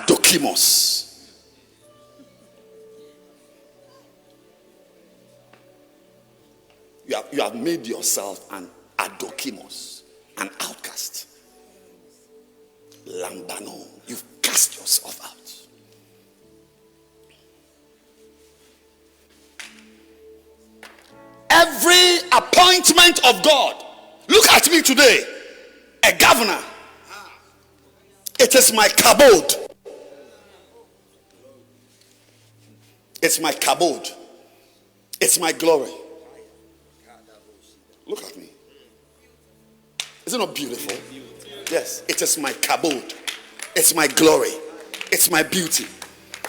adokimos. You have made yourself an adokimos, an outcast. Lambano, you've cast yourself out. Every appointment of God, look at me today, a governor. It is my kabod. It's my kabod. It's my glory. Look at me. Is it not beautiful? Yes, it is my kabod. It's my glory. It's my beauty.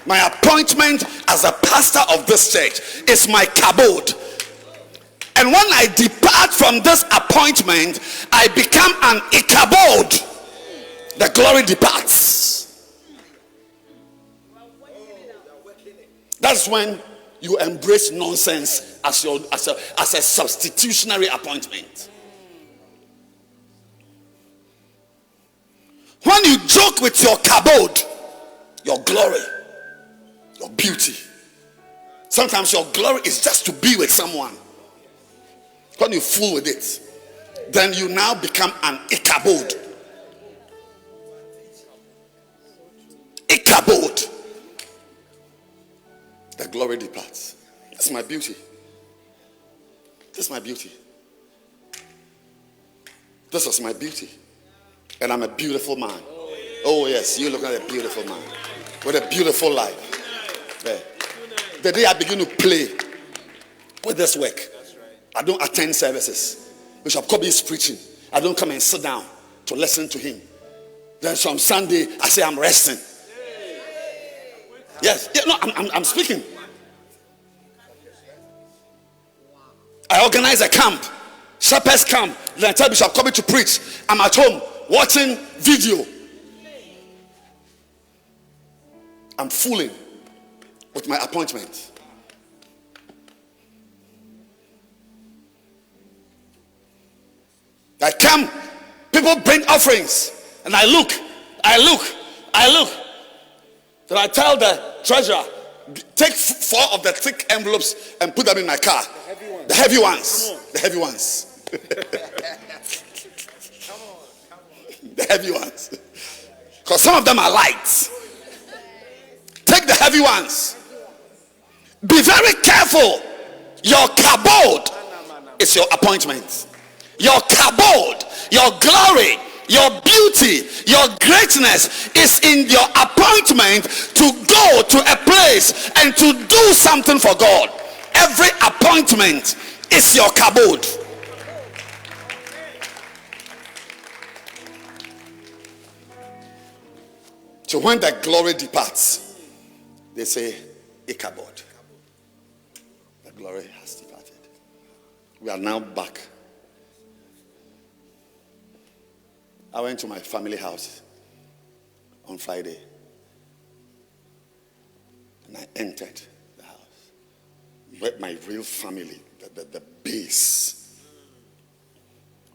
My appointment as a pastor of this church is my kabod. And when I depart from this appointment, I become an ikabod. The glory departs. That's when you embrace nonsense as a substitutionary appointment. When you joke with your kabod, your glory, your beauty. Sometimes your glory is just to be with someone. When you fool with it, then you now become an ikabod. Ikabod. The glory departs. This is my beauty. This is my beauty. This is my beauty. And I'm a beautiful man. Oh yes, you look at a beautiful man with a beautiful life. There. The day I begin to play with this work, I don't attend services. Bishop Kobe is preaching. I don't come and sit down to listen to him. Then some Sunday I say I'm resting. Yes, yeah, no, I'm speaking. I organize a camp, shepherd's camp. Then I tell Bishop Kobe to preach. I'm at home watching video. I'm fooling with my appointment. I come, people bring offerings, and I look. Then I tell the treasurer, take 4 of the thick envelopes and put them in my car. The heavy ones. The heavy ones. The heavy ones. Because some of them are light. Take the heavy ones. Be very careful. Your kabod is your appointment. Your kabod, your glory, your beauty, your greatness is in your appointment to go to a place and to do something for God. Every appointment is your kabod. So when the glory departs, they say, Ichabod. The glory has departed. We are now back. I went to my family house on Friday. And I entered the house. Met my real family, the base.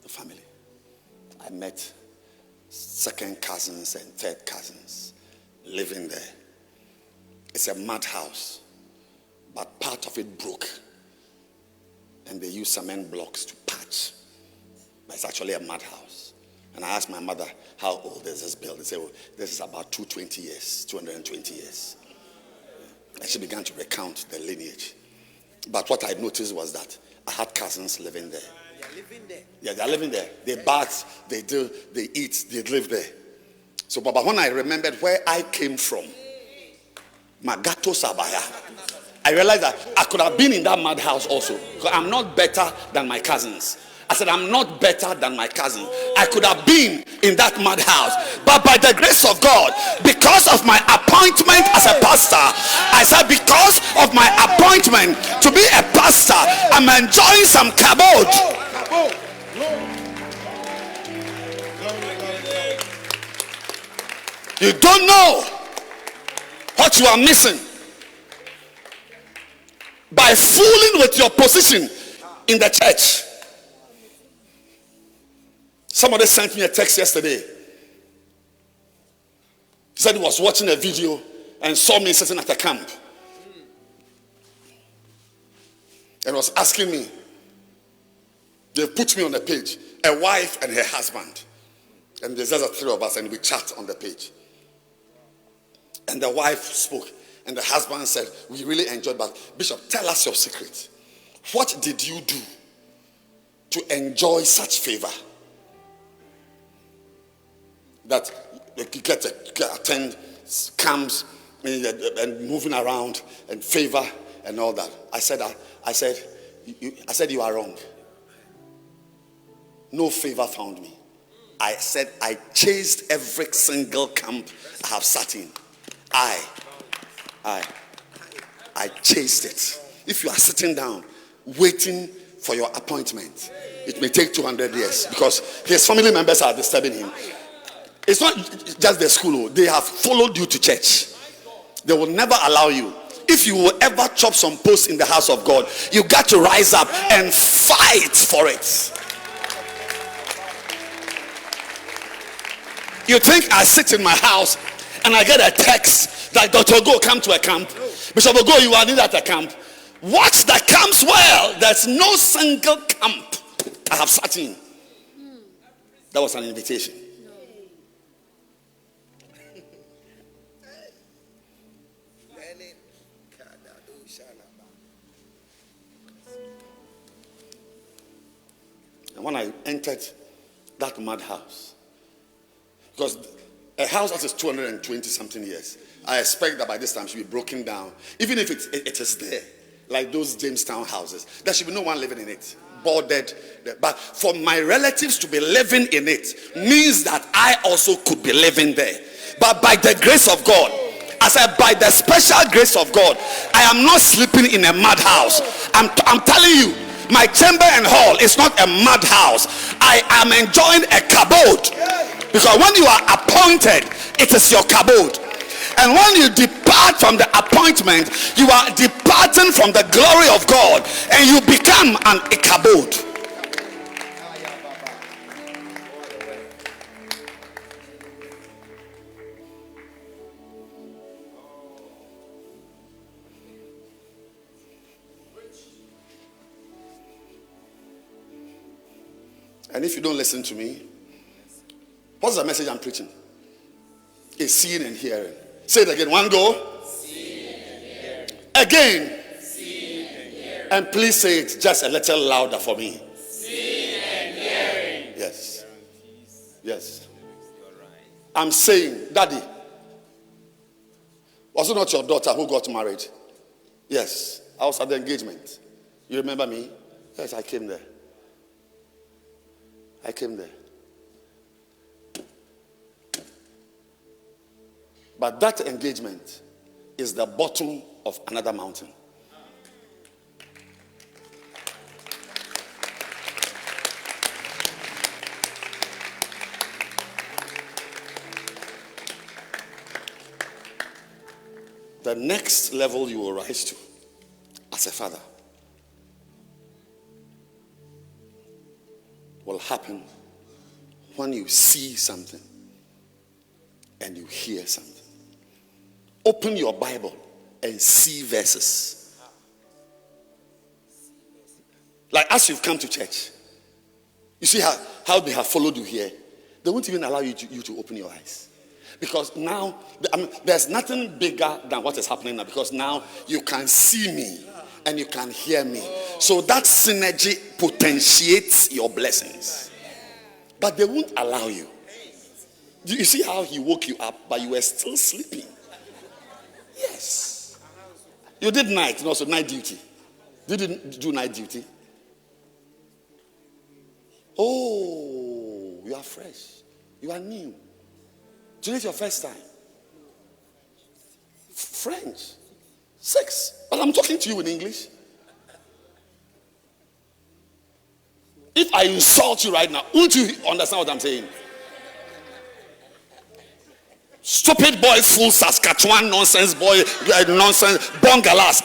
The family. I met second cousins and third cousins living there. It's a mud house, but part of it broke. And they use cement blocks to patch. But it's actually a mud house. And I asked my mother, how old is this building? They said, well, this is about 220 years. And she began to recount the lineage. But what I noticed was that I had cousins living there. Yeah, they're living there. They bath, they do, they eat, they live there. So, but when I remembered where I came from, Magato Sabaya, I realized that I could have been in that mad house also. Because I'm not better than my cousins. I said, I'm not better than my cousin. I could have been in that mad house. But by the grace of God, because of my appointment as a pastor, I said, because of my appointment to be a pastor, I'm enjoying some kabod. You don't know what you are missing by fooling with your position in the church. Somebody sent me a text yesterday. He said he was watching a video and saw me sitting at a camp. And was asking me, they put me on the page, a wife and her husband. And there's just the three of us, and we chat on the page. And the wife spoke, and the husband said, we really enjoyed, but Bishop, tell us your secret. What did you do to enjoy such favor? That you get to attend camps and moving around and favor and all that. I said you are wrong. No favor found me. I said I chased every single camp I have sat in. I chased it. If you are sitting down waiting for your appointment, it may take 200 years because his family members are disturbing him. It's not just the school. They have followed you to church. They will never allow you. If you will ever chop some posts in the house of God, you got to rise up and fight for it. You think I sit in my house and I get a text that Dr. Go come to a camp. Bishop Ogo, you are needed at a camp. Watch the camps well. There's no single camp I have sat in. That was an invitation. And when I entered that mad house, because a house that is 220 something years, I expect that by this time it should be broken down. Even if it is there, like those Jamestown houses, there should be no one living in it, boarded. But for my relatives to be living in it means that I also could be living there. But by the grace of God, I said by the special grace of God, I am not sleeping in a mad house. I'm telling you, my chamber and hall is not a mad house. I am enjoying a kabod. Because when you are appointed, it is your kabod. And when you depart from the appointment, you are departing from the glory of God and you become an ikabod. And if you don't listen to me, what's the message I'm preaching? It's seeing and hearing. Say it again. One go. Seeing and hearing. Again. Seeing and hearing. And please say it just a little louder for me. Seeing and hearing. Yes. Yes. I'm saying, Daddy, was it not your daughter who got married? Yes. I was at the engagement. You remember me? Yes, I came there. I came there. But that engagement is the bottom of another mountain. The next level you will rise to as a father will happen when you see something and you hear something. Open your Bible and see verses. Like as you've come to church, you see how they have followed you here. They won't even allow you to open your eyes. Because now, there's nothing bigger than what is happening now. Because now you can see me and you can hear me. So that synergy potentiates your blessings. But they won't allow you. You see how he woke you up, but you were still sleeping. Yes. You did night, and also night duty. You didn't do night duty. Oh, you are fresh. You are new. Today's your first time. French. 6. But I'm talking to you in English. If I insult you right now, won't you understand what I'm saying? Stupid boy, fool, Saskatchewan nonsense boy, nonsense, bongalas.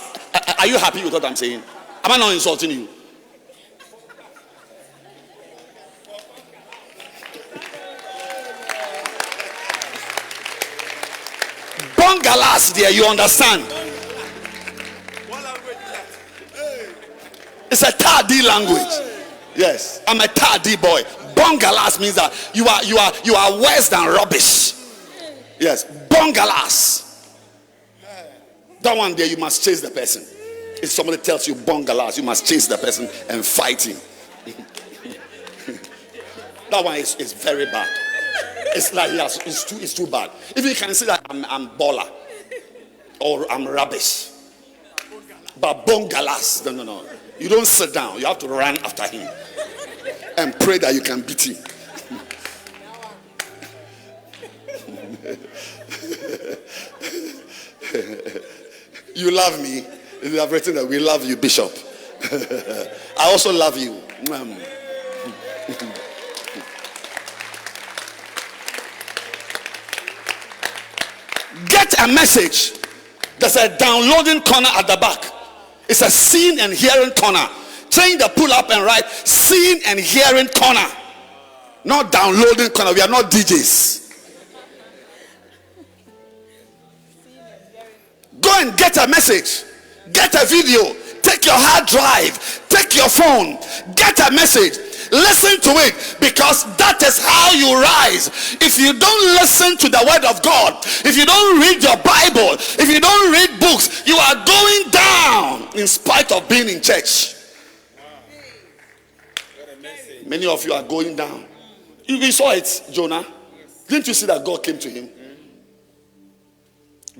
Are you happy with what I'm saying? Am I not insulting you? Bongalas there, you understand? It's a Tadi language. Yes, I'm a Tadi boy. Bongalas means that you are worse than rubbish. Yes, bongalas. That one there, you must chase the person. If somebody tells you bongalas, you must chase the person and fight him. That one is very bad. It's like it's too bad. If you can say that I'm baller or I'm rubbish, but bongalas, no. You don't sit down. You have to run after him and pray that you can beat him. You love me. You have written that we love you, Bishop. I also love you. Get a message. There's a downloading corner at the back. It's a seeing and hearing corner. Change the pull up and write seeing and hearing corner. Not downloading corner. We are not DJs. Go and get a message. Get a video. Take your hard drive. Take your phone. Get a message. Listen to it, because that is how you rise. If you don't listen to the word of God, if you don't read your Bible, if you don't read books, you are going down in spite of being in church. Many of you are going down. You saw it, Jonah. Didn't you see that God came to him?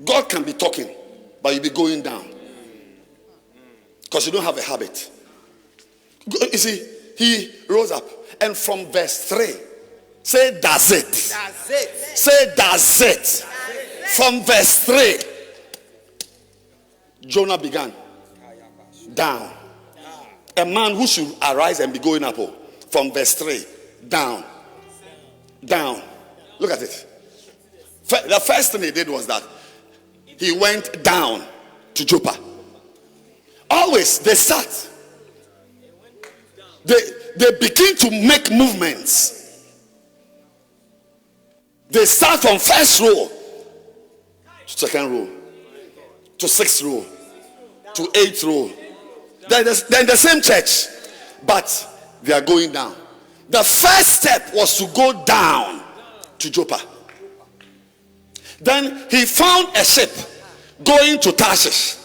God can be talking, but you'll be going down because you don't have a habit. You see, he rose up, and from verse 3, say does it. Say does it. From verse 3, Jonah began down. A man who should arise and be going up. From verse 3, down. Look at it. The first thing he did was that he went down to Joppa. Always they start. They begin to make movements. They start from first row to second row to sixth row to eighth row. They're the same church, but they are going down. The first step was to go down to Joppa. Then he found a ship going to Tarshish.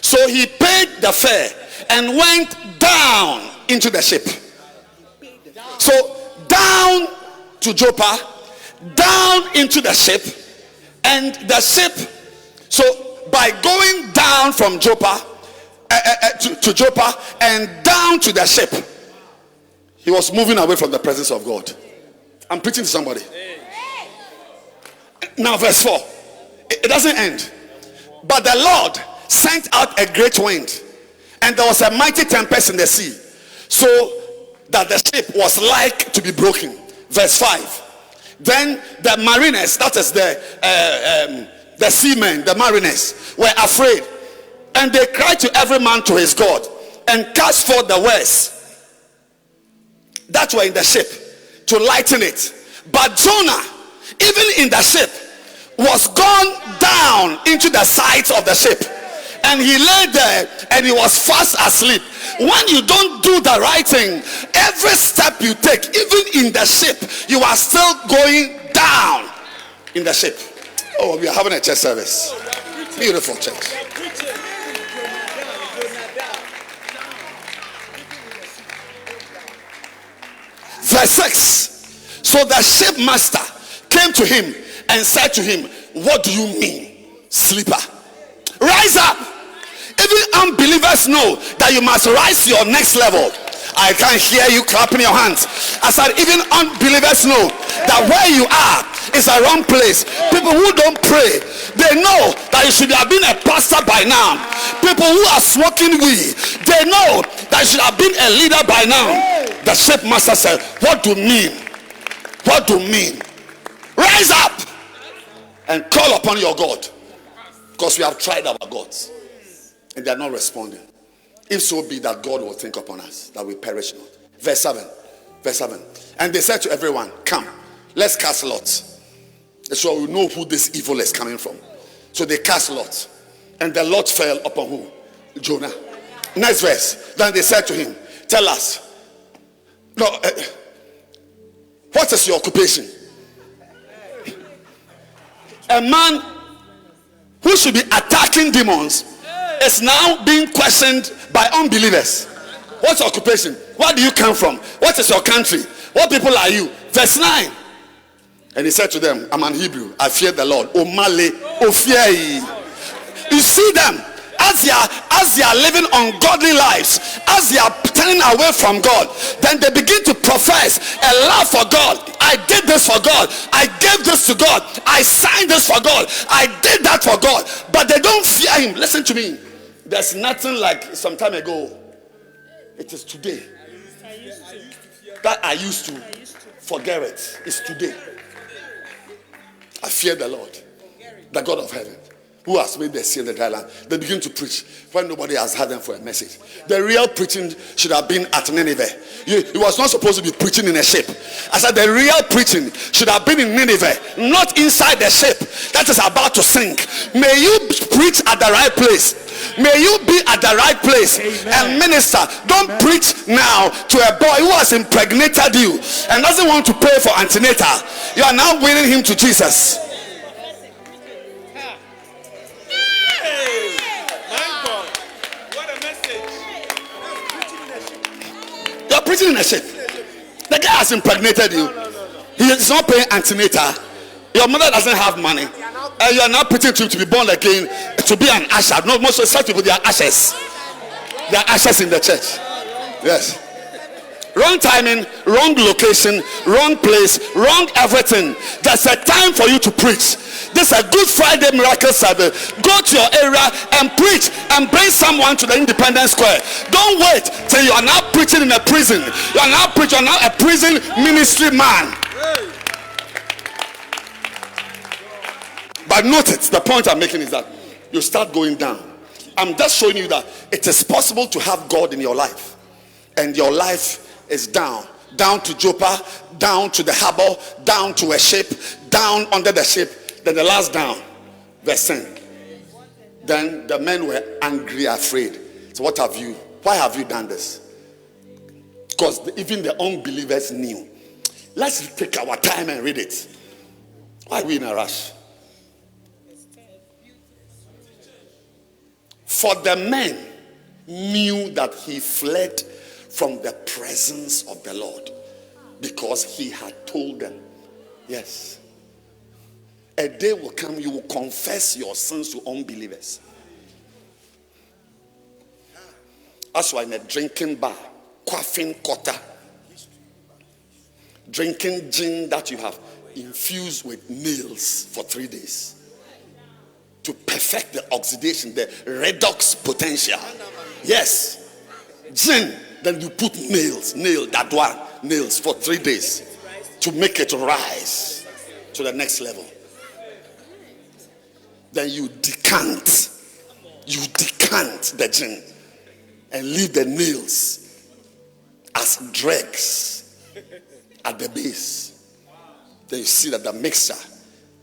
So he paid the fare and went down into the ship. So down to Joppa, down into the ship, and the ship. So by going down from Joppa to Joppa and down to the ship, he was moving away from the presence of God. I'm preaching to somebody. Now verse 4. It doesn't end. But the Lord sent out a great wind, and there was a mighty tempest in the sea, so that the ship was like to be broken. Verse 5. Then the mariners, that is the seamen, the mariners, were afraid, and they cried to every man to his God, and cast forth the words that were in the ship to lighten it. But Jonah, even in the ship, was gone down into the sides of the ship, and he lay there and he was fast asleep. When you don't do the right thing, every step you take, even in the ship, you are still going down in the ship. Oh, we are having a church service. Beautiful church. Verse 6. So the shipmaster came to him and said to him, what do you mean, sleeper? Rise up. Even unbelievers know that you must rise to your next level. I can't hear you clapping your hands. I said even unbelievers know that where you are is a wrong place. People who don't pray, they know that you should have been a pastor by now. People who are smoking weed, they know that you should have been a leader by now. The shipmaster said, what do you mean? What do you mean? Rise up and call upon your God, because we have tried our gods and they are not responding. If so be that God will think upon us, that we perish not. Verse 7. And they said to everyone, come, let's cast lots, so we know who this evil is coming from. So they cast lots, and the lot fell upon who? Jonah. Next verse. Then they said to him, tell us, what is your occupation? A man who should be attacking demons is now being questioned by unbelievers. What's your occupation? Where do you come from? What is your country? What people are you? Verse 9. And he said to them, I'm an Hebrew. I fear the Lord. Omale, Ofiei. You see them as they are living ungodly lives, as they are turning away from God, then they begin to profess a love for God. I did this for God. I gave this to God. I signed this for God. I did that for God. But they don't fear him. Listen to me. There's nothing like some time ago. It is today. That I used to forget it. It's today. I fear the Lord, the God of heaven, who has made the sea and the dry land. They begin to preach when nobody has had them for a message. The real preaching should have been at Nineveh. He was not supposed to be preaching in a ship. I said the real preaching should have been in Nineveh, not inside the ship that is about to sink. May you preach at the right place. May you be at the right place. Amen. And minister. Don't preach now to a boy who has impregnated you and doesn't want to pay for antenatal. You are now winning him to Jesus. You're preaching in a ship. The guy has impregnated you. He is not paying antenatal. Your mother doesn't have money. And you are now preaching to be born again, to be an usher. No, most of such people, they are ushers. They are ushers in the church. Yes. Wrong timing, wrong location, wrong place, wrong everything. There's a time for you to preach. This is a Good Friday miracle service. Go to your area and preach and bring someone to the Independence Square. Don't wait till you are now preaching in a prison. You are now preaching, you are now a prison ministry man. But note it, the point I'm making is that you start going down. I'm just showing you that it is possible to have God in your life, and your life is down to Joppa, down to the harbor, down to a ship, down under the ship. Then the last down, verse 10. Then the men were angry, afraid. So why have you done this? Because even the unbelievers knew. Let's take our time and read it. Why are we in a rush? For the men knew that he fled from the presence of the Lord, because he had told them. Yes. A day will come, you will confess your sins to unbelievers. That's why in a drinking bar, quaffing quarter, drinking gin that you have infused with nails for 3 days to perfect the oxidation, the redox potential. Yes. Gin. Then you put nails for 3 days to make it rise to the next level. Then you decant the gin and leave the nails as dregs at the base. Then you see that the mixture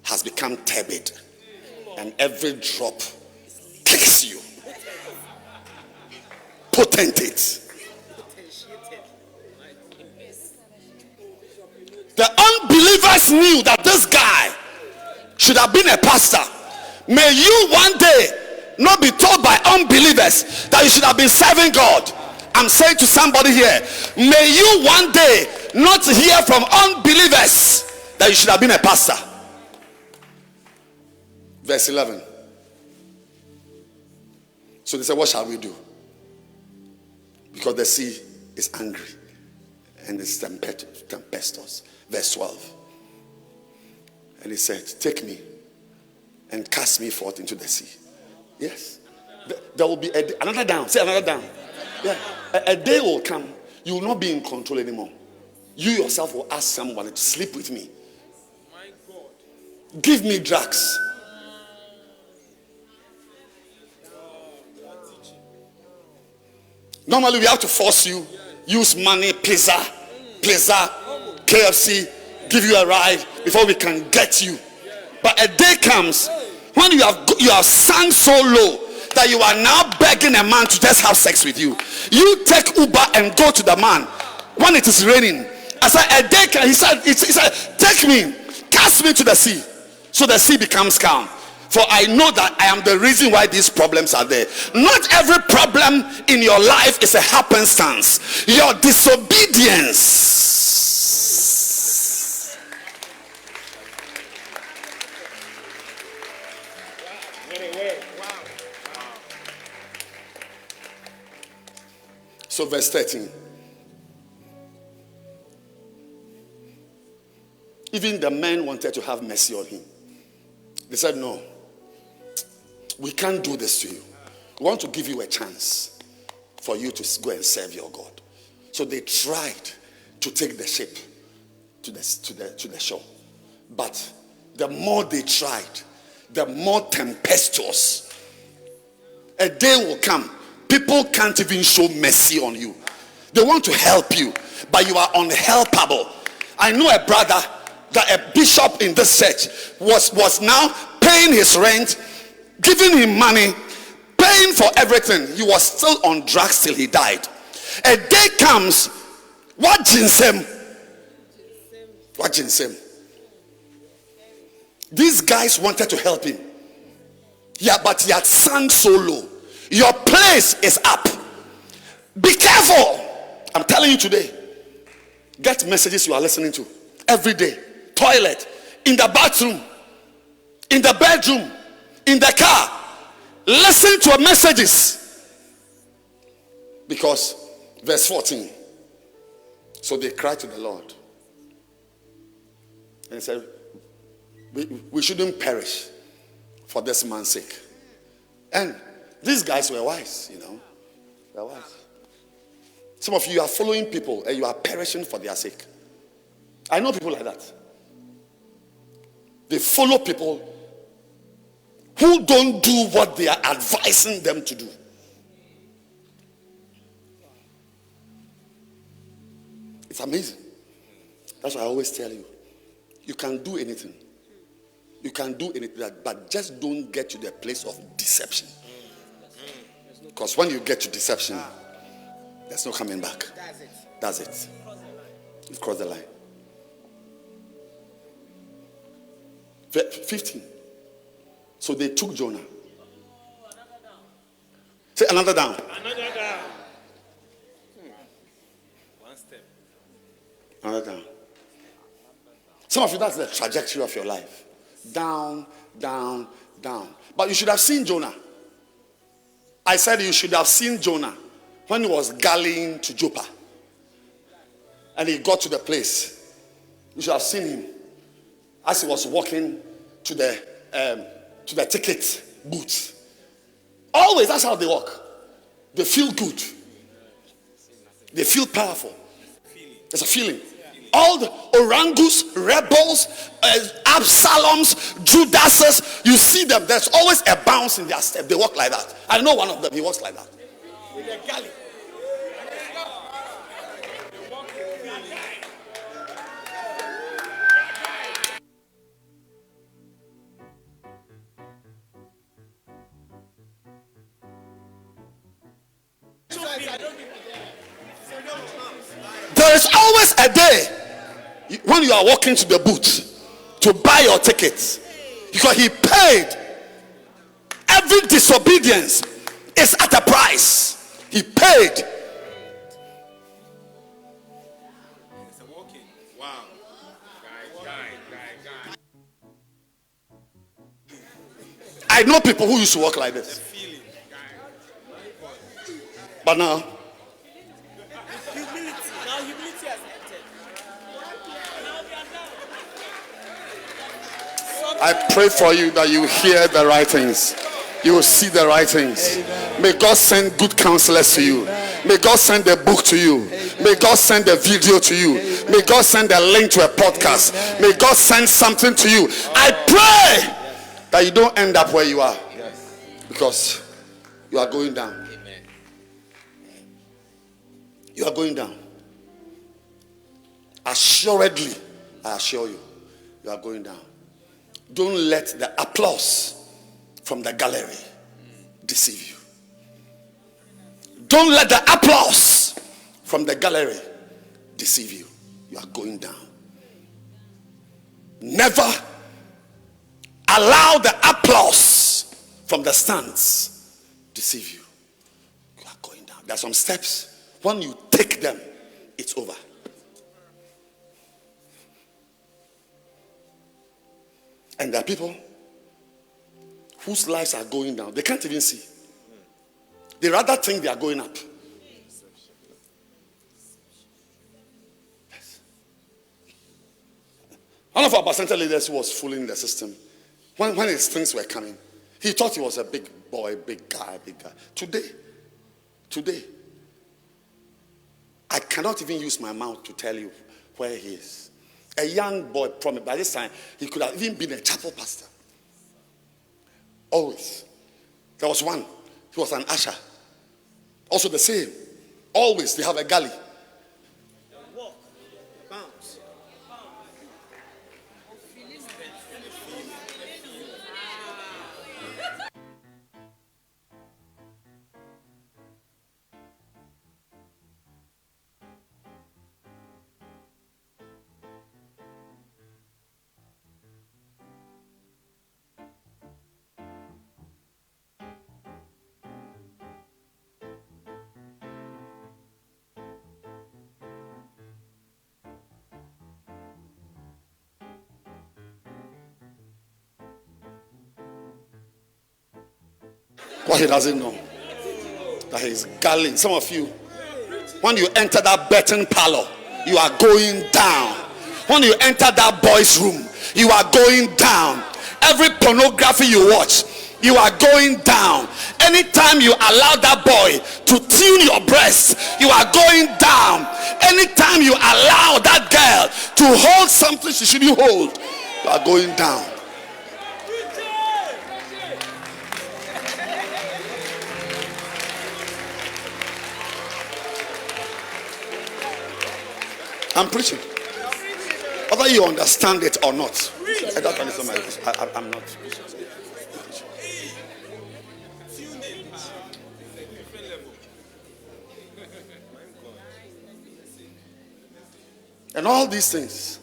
has become turbid, and every drop kicks you, potentate. The unbelievers knew that this guy should have been a pastor. May you one day not be told by unbelievers that you should have been serving God. I'm saying to somebody here, may you one day not hear from unbelievers that you should have been a pastor. Verse 11. So they said, what shall we do? Because the sea is angry and it's tempestuous. Verse 12. And he said, take me and cast me forth into the sea. Yes. There will be another down. Say another down. Yeah. A day will come. You will not be in control anymore. You yourself will ask someone to sleep with me. Give me drugs. Normally we have to force you. Use money, pizza, KFC, give you a ride before we can get you. But a day comes When you have sunk so low that you are now begging a man to just have sex with you. You take Uber and go to the man when it is raining. I said, a day can, he said, take me, cast me to the sea. So the sea becomes calm. For I know that I am the reason why these problems are there. Not every problem in your life is a happenstance. Your disobedience. So verse 13. Even the men wanted to have mercy on him. They said, no, we can't do this to you. We want to give you a chance for you to go and serve your God. So they tried to take the ship to the shore. But the more they tried, the more tempestuous. A day will come, people can't even show mercy on you. They want to help you, but you are unhelpable. I know a brother that a bishop in this church was now paying his rent, giving him money, paying for everything. He was still on drugs till he died. A day comes, what ginseng? What ginseng? These guys wanted to help him. Yeah, but he had sunk so low. Your place is up. Be careful. I'm telling you today. Get messages you are listening to every day. Toilet, in the bathroom, in the bedroom, in the car. Listen to messages. Because verse 14. So they cried to the Lord. And he said, we shouldn't perish for this man's sake. And these guys were wise, you know. They're wise. Some of you are following people and you are perishing for their sake. I know people like that. They follow people who don't do what they are advising them to do. It's amazing. That's why I always tell you, you can do anything. You can do anything, but just don't get to the place of deception. Because when you get to deception, there's no coming back. That's it. You've crossed the line. 15. So they took Jonah. Say another down. Another down. One step. Another down. Some of you, that's the trajectory of your life. Down, down, down. But you should have seen Jonah. I said you should have seen Jonah when he was galleing to Joppa. And he got to the place. You should have seen him as he was walking to the ticket booth. Always, that's how they walk. They feel good. They feel powerful. There's a feeling. All the Orangus, rebels, Absaloms, Judases, you see them. There's always a bounce in their step. They walk like that. I know one of them. He walks like that. With a galley. There is always a day when you are walking to the booth to buy your tickets, because he paid. Every disobedience is at a price. He paid. Wow. I know people who used to walk like this, but now humility has entered. I pray for you that you hear the right things. You will see the right things. Amen. May God send good counselors to you. Amen. May God send a book to you. Amen. May God send a video to you. Amen. May God send a link to a podcast. Amen. May God send something to you. I pray that you don't end up where you are, because you are going down. Amen. You are going down. Assuredly, I assure you, you are going down. Don't let the applause from the gallery deceive you. Don't let the applause from the gallery deceive you. You are going down. Never allow the applause from the stands deceive you. You are going down. There are some steps. When you take them, it's over. And there are people whose lives are going down. They can't even see. They rather think they are going up. Yes. One of our percentile leaders who was fooling the system, when his things were coming, he thought he was a big boy, big guy. Today, I cannot even use my mouth to tell you where he is. A young boy, probably by this time, he could have even been a chapel pastor. Always. There was one, he was an usher. Also the same. Always, they have a galley. Walk, bounce. What he doesn't know, that he's galling. Some of you, when you enter that betting parlor, you are going down. When you enter that boy's room, you are going down. Every pornography you watch, you are going down. Anytime you allow that boy to tune your breast, you are going down. Anytime you allow that girl to hold something she shouldn't hold, you are going down. I'm preaching. Whether you understand it or not. I don't understand I'm not. And all these things.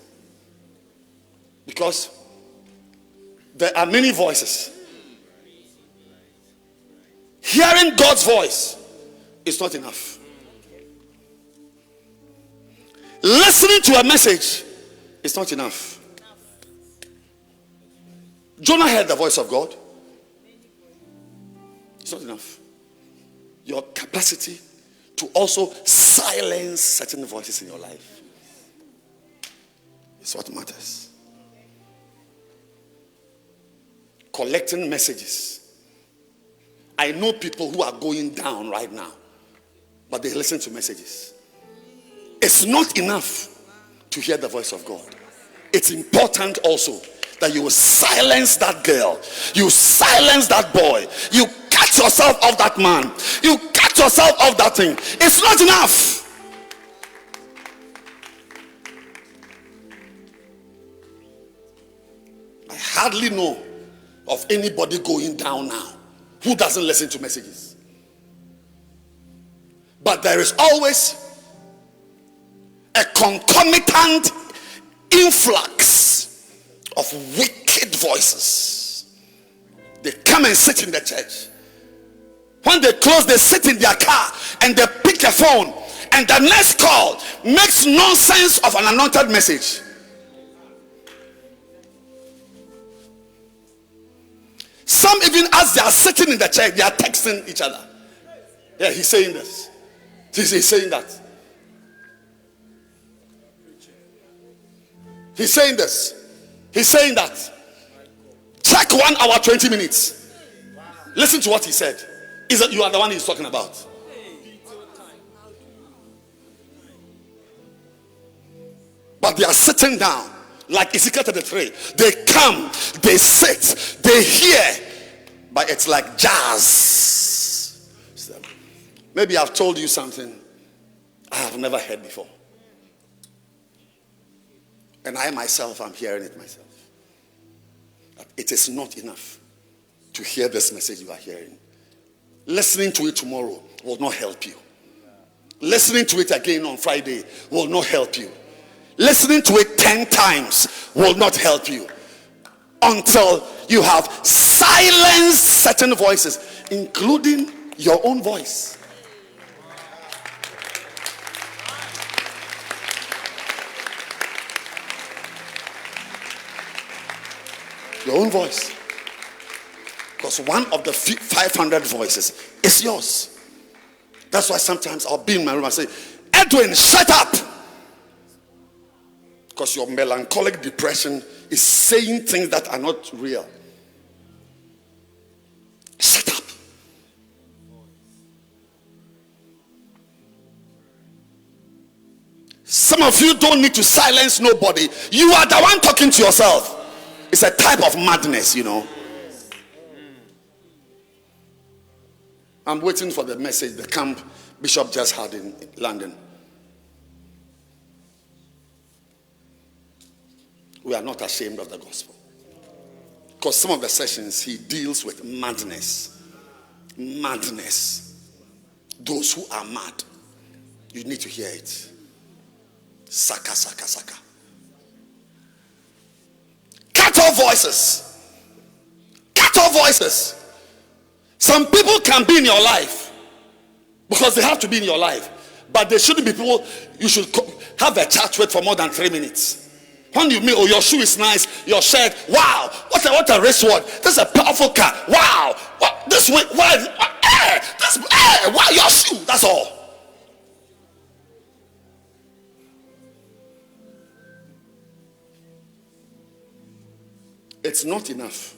Because there are many voices. Hearing God's voice is not enough. Listening to a message is not enough. Jonah heard the voice of God. It's not enough. Your capacity to also silence certain voices in your life is what matters. Collecting messages. I know people who are going down right now, but they listen to messages. It's not enough to hear the voice of God. It's important also that you silence that girl. You silence that boy. You cut yourself off that man. You cut yourself off that thing. It's not enough. I hardly know of anybody going down now who doesn't listen to messages. But there is always a concomitant influx of wicked voices. They come and sit in the church. When they close, they sit in their car and they pick a phone, and the next call makes nonsense of an anointed message. Some, even as they are sitting in the church, they are texting each other. Yeah, he's saying this. He's saying that. He's saying this. He's saying that. Check 1 hour 20 minutes. Listen to what he said. Is that you are the one he's talking about? But they are sitting down like Ezekiel 33. They come, they sit, they hear, but it's like jazz. Maybe I've told you something I have never heard before. And I myself am hearing it myself. That it is not enough to hear this message you are hearing. Listening to it tomorrow will not help you. Listening to it again on Friday will not help you. Listening to it 10 times will not help you until you have silenced certain voices, including your own voice. Your own voice. Because one of the 500 voices is yours. That's why sometimes I'll be in my room and say, Edwin, shut up. Because your melancholic depression is saying things that are not real. Shut up. Some of you don't need to silence nobody. You are the one talking to yourself. It's a type of madness, you know. I'm waiting for the message the camp Bishop just had in London. We are not ashamed of the gospel. Because some of the sessions he deals with madness. Madness. Those who are mad. You need to hear it. Saka, saka, saka. Cut off voices. Cut off voices. Some people can be in your life because they have to be in your life, but they shouldn't be people you should have a chat with for more than 3 minutes. When you meet, oh, your shoe is nice, your shirt, wow, what a wristwatch, this is a powerful car, wow, what this way, wow, your shoe, that's all. It's not enough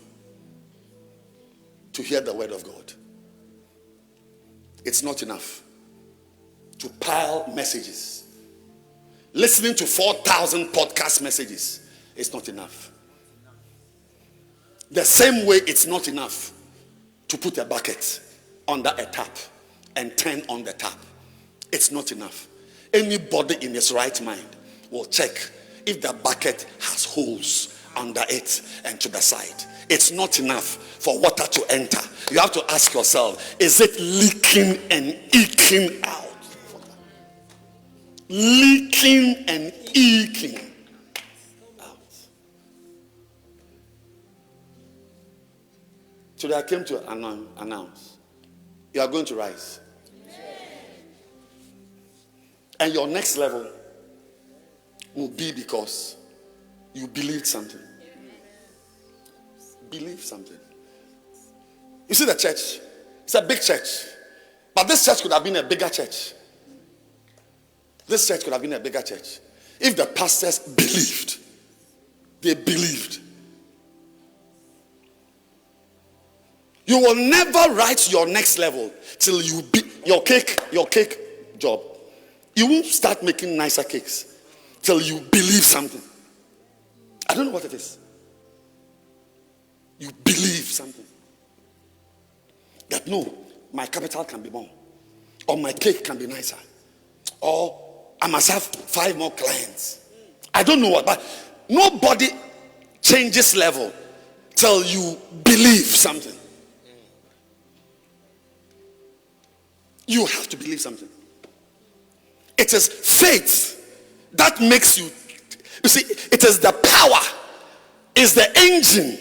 to hear the word of God. It's not enough to pile messages. Listening to 4,000 podcast messages is not enough. The same way it's not enough to put a bucket under a tap and turn on the tap. It's not enough. Anybody in his right mind will check if the bucket has holes under it and to the side. It's not enough for water to enter. You have to ask yourself, is it leaking and eking out? Leaking and eking out. Today I came to announce you are going to rise. And your next level will be because you believed something. Believe something. You see the church, it's a big church, but this church could have been a bigger church. This church could have been a bigger church if the pastors believed. They believed. You will never write your next level till you be your cake job. You won't start making nicer cakes till you believe something. I don't know what it is. You believe something. That no, my capital can be more. Or my cake can be nicer. Or I must have 5 more clients. I don't know what, but nobody changes level till you believe something. You have to believe something. It is faith that makes you. You see, it is the power, is the engine.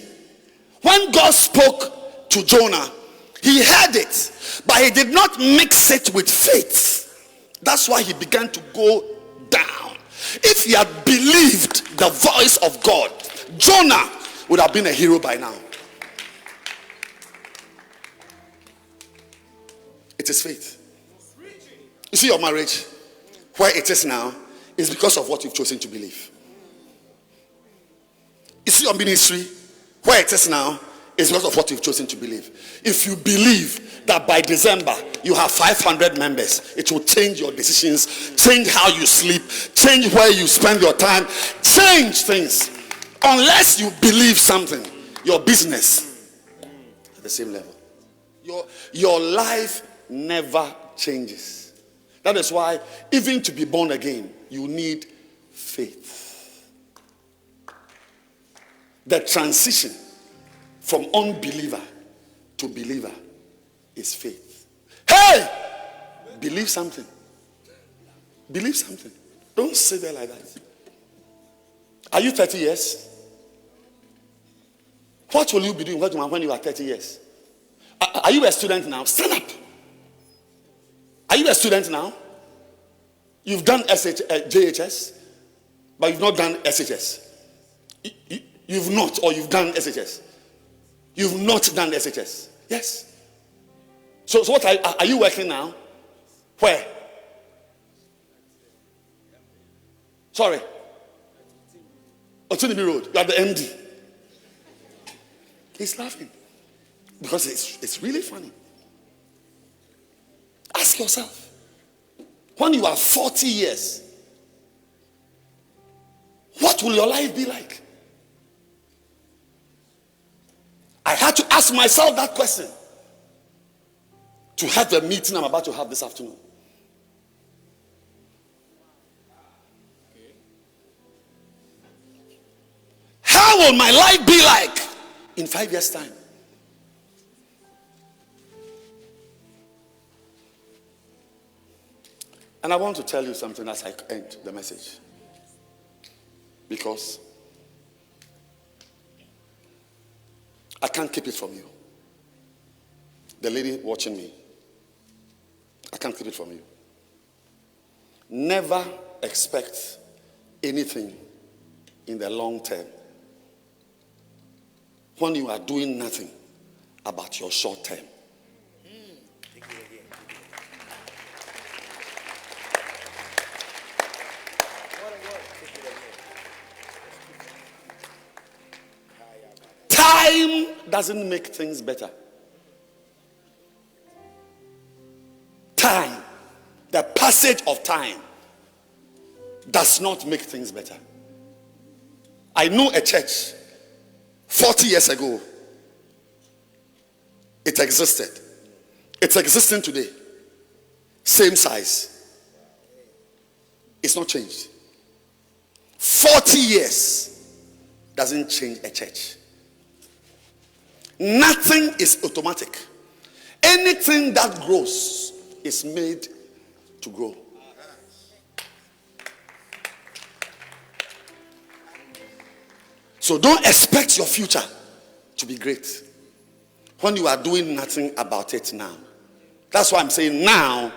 When God spoke to Jonah, he heard it, but he did not mix it with faith. That's why he began to go down. If he had believed the voice of God, Jonah would have been a hero by now. It is faith. You see, your marriage, where it is now, is because of what you've chosen to believe. You see, your ministry, where it is now, is because of what you've chosen to believe. If you believe that by December you have 500 members, it will change your decisions, change how you sleep, change where you spend your time, change things. Unless you believe something, your business at the same level. Your life never changes. That is why even to be born again, you need faith. The transition from unbeliever to believer is faith. Hey! Believe something. Believe something. Don't sit there like that. Are you 30 years? What will you be doing when you are 30 years? Are you a student now? Stand up. Are you a student now? You've done JHS, but you've not done SHS. You've not, or you've done SHS. You've not done SHS. Yes. So what are you working now? Where? Sorry. Otunibi Road. You are the MD. He's laughing because it's really funny. Ask yourself, when you are 40 years, what will your life be like? I had to ask myself that question to have the meeting I'm about to have this afternoon. How will my life be like in 5 years' time? And I want to tell you something as I end the message. Because I can't keep it from you. The lady watching me, I can't keep it from you. Never expect anything in the long term when you are doing nothing about your short term. Time doesn't make things better. Time, the passage of time, does not make things better. I know a church 40 years ago. It existed. It's existing today. Same size. It's not changed. 40 years doesn't change a church. Nothing is automatic. Anything that grows is made to grow. So don't expect your future to be great when you are doing nothing about it now. That's why I'm saying now,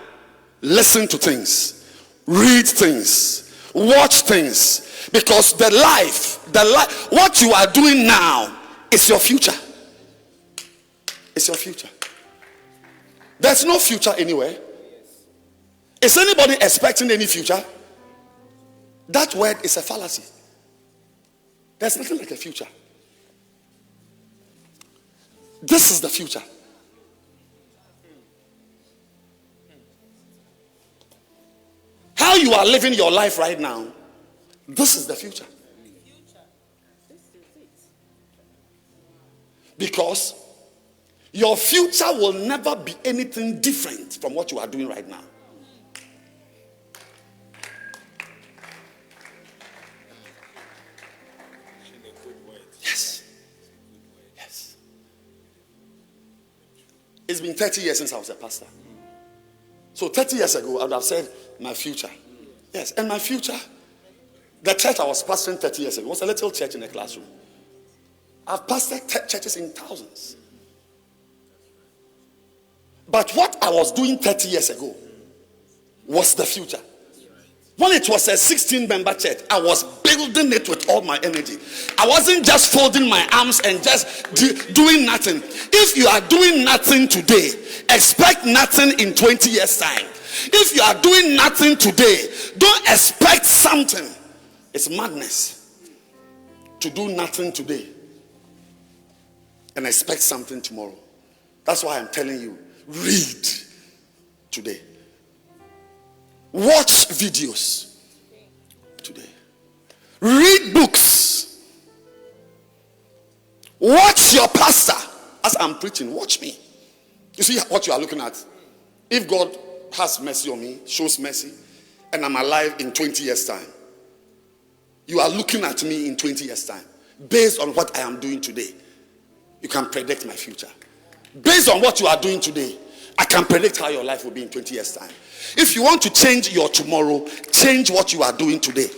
listen to things, read things, watch things, because the life, what you are doing now is your future. It's your future. There's no future anywhere. Is anybody expecting any future? That word is a fallacy. There's nothing like a future. This is the future. How you are living your life right now, this is the future. Because your future will never be anything different from what you are doing right now. Yes. Yes. It's been 30 years since I was a pastor. So 30 years ago, I would have said my future. Yes, and my future, the church I was pastoring 30 years ago was a little church in a classroom. I've pastored churches in thousands. But what I was doing 30 years ago was the future. When it was a 16-member church, I was building it with all my energy. I wasn't just folding my arms and just doing nothing. If you are doing nothing today, expect nothing in 20 years' time. If you are doing nothing today, don't expect something. It's madness to do nothing today and expect something tomorrow. That's why I'm telling you, read today. Watch videos today. Read books. Watch your pastor. As I'm preaching, watch me. You see what you are looking at? If God has mercy on me, shows mercy, and I'm alive in 20 years' time, you are looking at me in 20 years' time. Based on what I am doing today, you can predict my future. Based on what you are doing today, I can predict how your life will be in 20 years' time. If you want to change your tomorrow, change what you are doing today.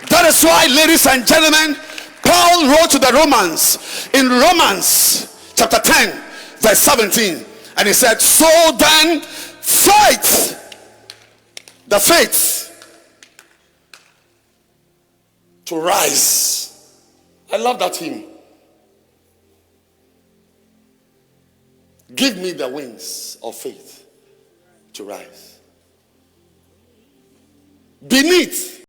That is why, ladies and gentlemen, Paul wrote to the Romans in Romans chapter 10 verse 17, and he said, so then fight the faith to rise. I love that hymn. Give me the wings of faith to rise. Beneath